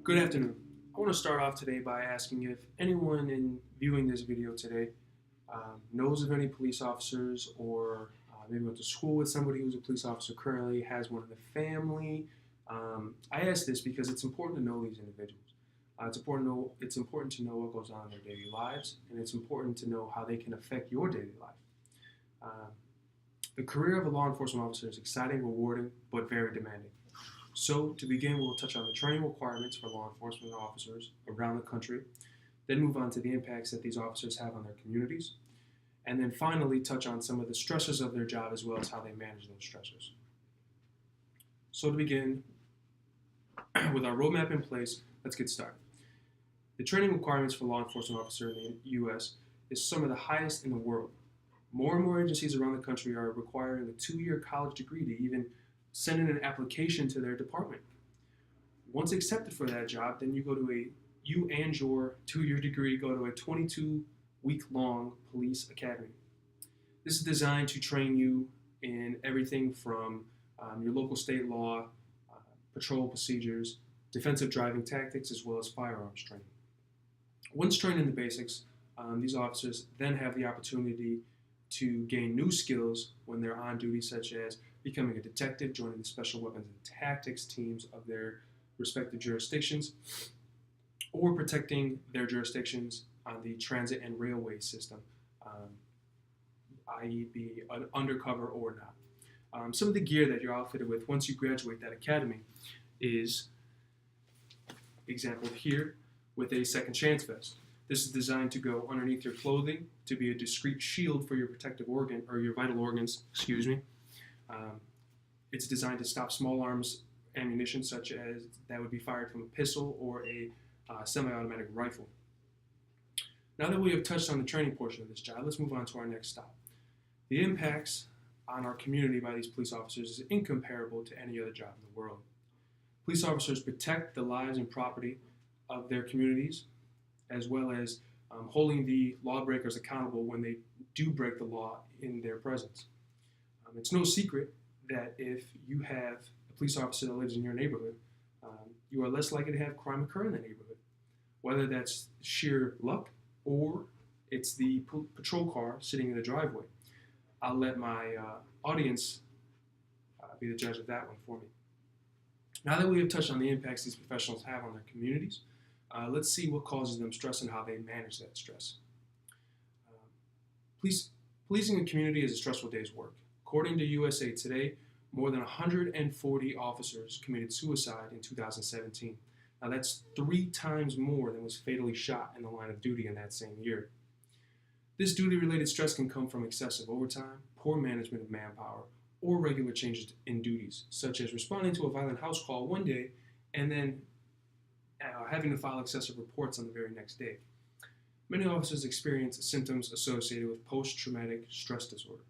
Good afternoon. I want to start off today by asking if anyone in viewing this video today knows of any police officers or maybe went to school with somebody who's a police officer currently, has one in the family. I ask this because it's important to know these individuals. It's important to know what goes on in their daily lives, and it's important to know how they can affect your daily life. Um, the career of a law enforcement officer is exciting, rewarding, but very demanding. So, to begin, we'll touch on the training requirements for law enforcement officers around the country, then move on to the impacts that these officers have on their communities, and then finally touch on some of the stressors of their job as well as how they manage those stressors. So, to begin, with our roadmap in place, let's get started. The training requirements for law enforcement officers in the U.S. is some of the highest in the world. More and more agencies around the country are requiring a 2-year college degree to even send in an application to their department. Once accepted for that job, then you and your 2-year degree go to a 22-week-long police academy. This is designed to train you in everything from your local state law, patrol procedures, defensive driving tactics, as well as firearms training. Once trained in the basics, these officers then have the opportunity to gain new skills when they're on duty, such as becoming a detective, joining the special weapons and tactics teams of their respective jurisdictions, or protecting their jurisdictions on the transit and railway system, i.e. be an undercover or not. Some of the gear that you're outfitted with once you graduate that academy is, example here, with a second chance vest. This is designed to go underneath your clothing to be a discreet shield for your protective organ, or your vital organs, It's designed to stop small arms ammunition, such as that would be fired from a pistol or a semi-automatic rifle. Now that we have touched on the training portion of this job, let's move on to our next stop. The impacts on our community by these police officers is incomparable to any other job in the world. Police officers protect the lives and property of their communities, as well as holding the lawbreakers accountable when they do break the law in their presence. It's no secret that if you have a police officer that lives in your neighborhood, you are less likely to have crime occur in the neighborhood, whether that's sheer luck or it's the patrol car sitting in the driveway. I'll let my audience be the judge of that one for me. Now that we have touched on the impacts these professionals have on their communities, let's see what causes them stress and how they manage that stress. Policing a community is a stressful day's work. According to USA Today, more than 140 officers committed suicide in 2017. Now that's 3 times more than was fatally shot in the line of duty in that same year. This duty-related stress can come from excessive overtime, poor management of manpower, or regular changes in duties, such as responding to a violent house call one day and then having to file excessive reports on the very next day. Many officers experience symptoms associated with post-traumatic stress disorder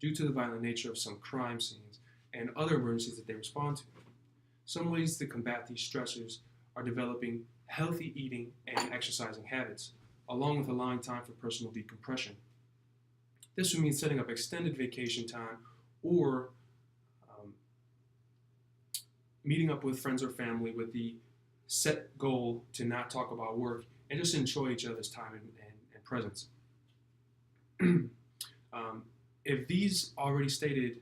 due to the violent nature of some crime scenes and other emergencies that they respond to. Some ways to combat these stressors are developing healthy eating and exercising habits, along with allowing time for personal decompression. This would mean setting up extended vacation time or meeting up with friends or family with the set goal to not talk about work and just enjoy each other's time and presence. If these already stated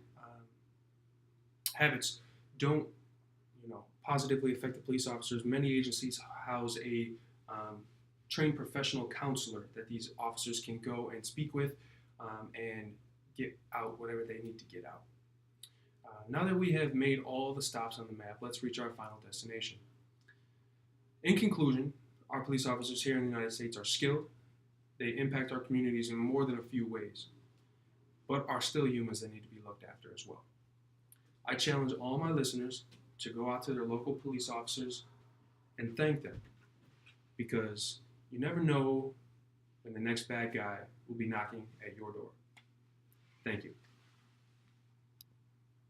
habits don't positively affect the police officers, many agencies house a trained professional counselor that these officers can go and speak with and get out whatever they need to get out. Now that we have made all the stops on the map, let's reach our final destination. In conclusion, our police officers here in the United States are skilled. They impact our communities in more than a few ways, but are still humans that need to be looked after as well. I challenge all my listeners to go out to their local police officers and thank them, because you never know when the next bad guy will be knocking at your door. Thank you.